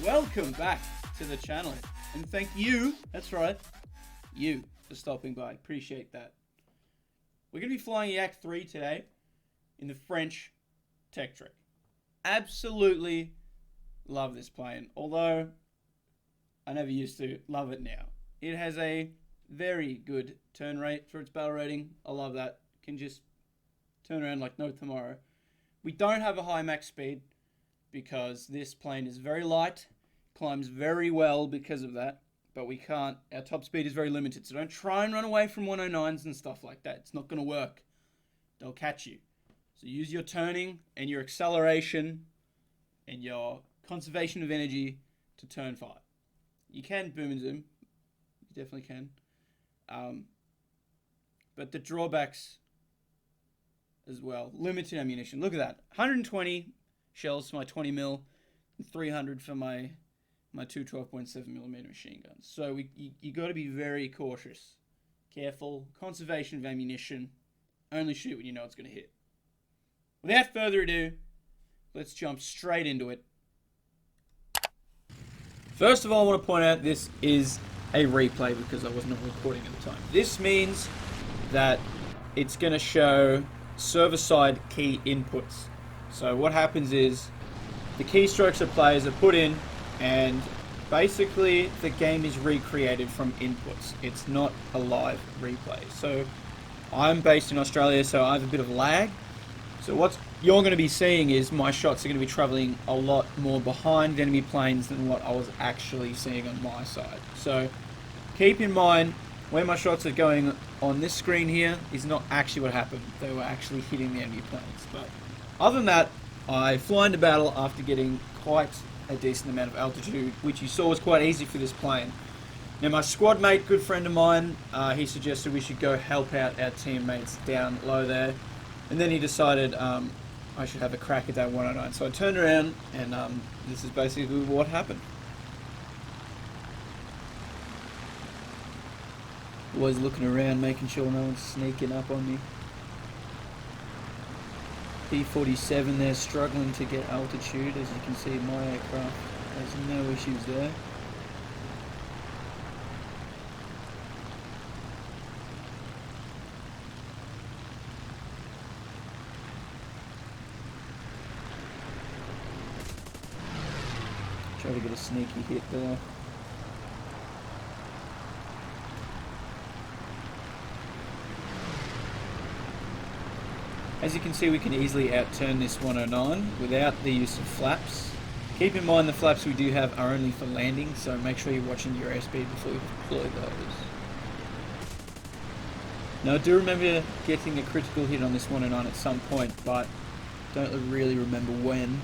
Welcome back to the channel, and thank you, that's right, you, for stopping by. Appreciate that. We're going to be flying Yak-3 today in the French tech trick. Absolutely love this plane, although I never used to love it now. It has a very good turn rate for its battle rating. I love that. Can just turn around like no tomorrow. We don't have a high max speed because this plane is very light, climbs very well because of that, but we can't, our top speed is very limited, so don't try and run away from 109s and stuff like that. It's not going to work. They'll catch you. So use your turning and your acceleration and your conservation of energy to turn 5. You can boom and zoom. You definitely can. But the drawbacks as well. Limited ammunition. Look at that. 120 shells for my 20 mil, and 300 for my two 12.7mm machine guns. So you got to be very cautious, careful, conservation of ammunition. Only shoot when you know it's going to hit. Without further ado, let's jump straight into it. First of all, I want to point out this is a replay because I was not recording at the time. This means that it's going to show server-side key inputs. So what happens is the keystrokes that players are put in, and basically the game is recreated from inputs. It's not a live replay. So I'm based in Australia, so I have a bit of lag. So what you're going to be seeing is my shots are going to be traveling a lot more behind enemy planes than what I was actually seeing on my side. So keep in mind, where my shots are going on this screen here is not actually what happened. They were actually hitting the enemy planes. But other than that, I fly into battle after getting quite a decent amount of altitude, which you saw was quite easy for this plane. Now my squad mate, good friend of mine, he suggested we should go help out our teammates down low there. And then he decided I should have a crack at that 109. So I turned around and this is basically what happened. Always looking around, making sure no one's sneaking up on me. P-47 there, struggling to get altitude. As you can see, my aircraft has no issues there. Try to get a sneaky hit there. As you can see, we can easily outturn this 109 without the use of flaps. Keep in mind the flaps we do have are only for landing, so make sure you're watching your airspeed before you deploy those. Now I do remember getting a critical hit on this 109 at some point, but don't really remember when.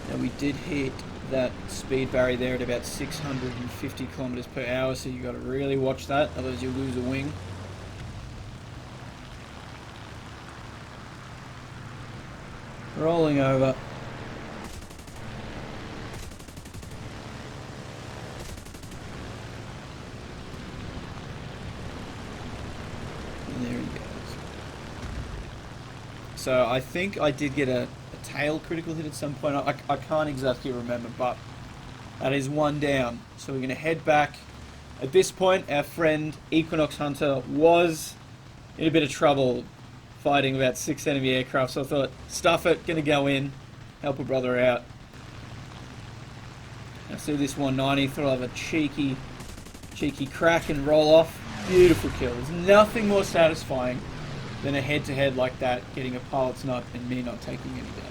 Now we did hit that speed barrier there at about 650 kilometers per hour, so you got to really watch that, otherwise you'll lose a wing. Rolling over. And there he goes. So I think I did get a tail critical hit at some point. I can't exactly remember, but that is one down. So we're going to head back. At this point, our friend EquinoxHunter was in a bit of trouble fighting about 6 enemy aircraft, so I thought, stuff it, going to go in, help a brother out. I see this 190, thought I'd have a cheeky crack and roll off. Beautiful kill. There's nothing more satisfying than a head-to-head like that, getting a pilot's nut and me not taking any damage.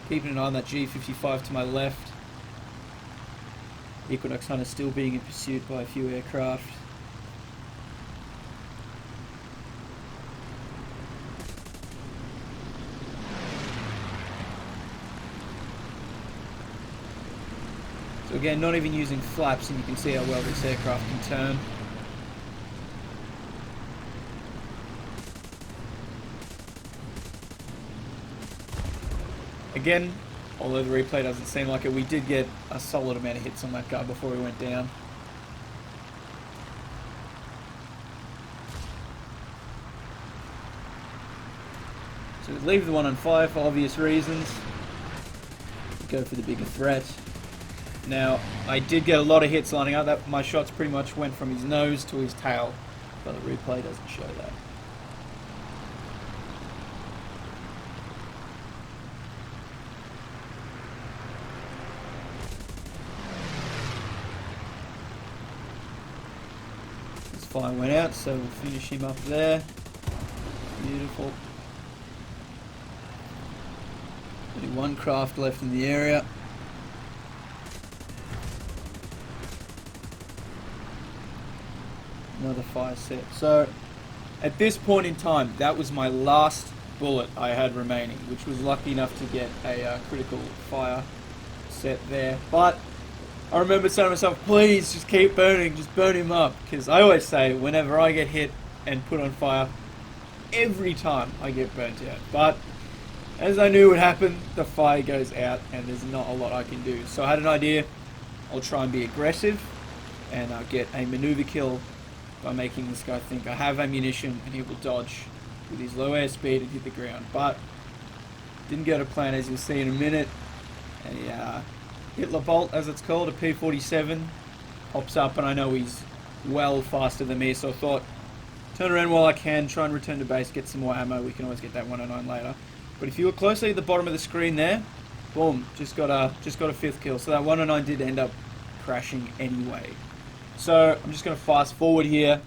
Keeping an eye on that G55 to my left. EquinoxHunter still being in pursuit by a few aircraft. So again, not even using flaps, and you can see how well this aircraft can turn. Again, although the replay doesn't seem like it. We did get a solid amount of hits on that guy before he went down. So we leave the one on fire for obvious reasons. Go for the bigger threat. Now, I did get a lot of hits lining up. That my shots pretty much went from his nose to his tail, but the replay doesn't show that. His fire went out, so we'll finish him up there. Beautiful. Only one craft left in the area. Another fire set. So, at this point in time, that was my last bullet I had remaining, which was lucky enough to get a critical fire set there. But I remember saying to myself, please just keep burning, just burn him up. Because I always say, whenever I get hit and put on fire, every time I get burnt out. But as I knew would happen, the fire goes out and there's not a lot I can do. So I had an idea. I'll try and be aggressive and I'll get a maneuver kill by making this guy think I have ammunition and he will dodge with his low airspeed and hit the ground. But didn't go to plan, as you'll see in a minute. A Hitler Bolt, as it's called, a P-47 pops up, and I know he's well faster than me, so I thought turn around while I can, try and return to base, get some more ammo. We can always get that 109 later. But if you look closely at the bottom of the screen there, boom, just got a 5th kill. So that 109 did end up crashing anyway. So I'm just going to fast forward here,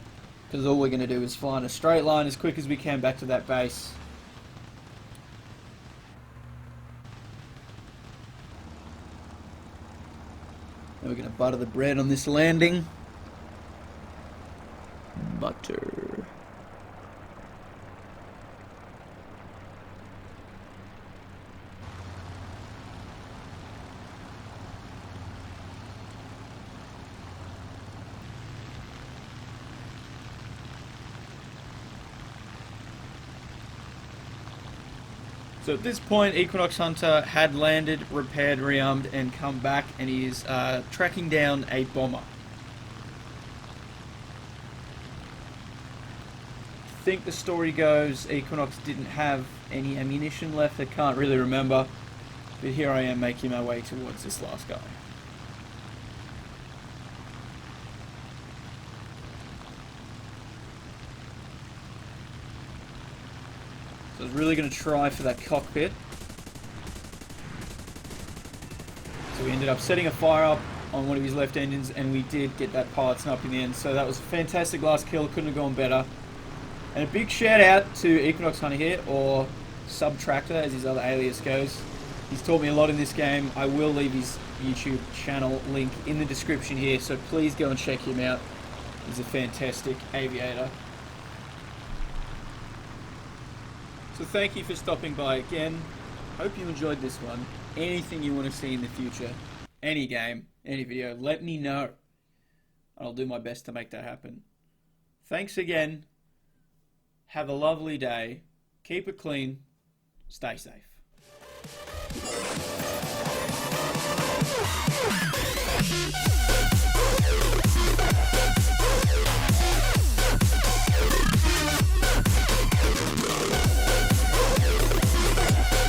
because all we're going to do is fly in a straight line as quick as we can back to that base. Then we're going to butter the bread on this landing. Butter. So at this point, EquinoxHunter had landed, repaired, rearmed, and come back, and he is tracking down a bomber. I think the story goes Equinox didn't have any ammunition left. I can't really remember, but here I am making my way towards this last guy. So I was really going to try for that cockpit. So we ended up setting a fire up on one of his left engines, and we did get that pilot snup in the end. So that was a fantastic last kill, couldn't have gone better. And a big shout out to EquinoxHunter here, or Subtraktor as his other alias goes. He's taught me a lot in this game. I will leave his YouTube channel link in the description here, so please go and check him out. He's a fantastic aviator. So thank you for stopping by again. Hope you enjoyed this one. Anything you want to see in the future, any game, any video, let me know. I'll do my best to make that happen. Thanks again. Have a lovely day. Keep it clean. Stay safe.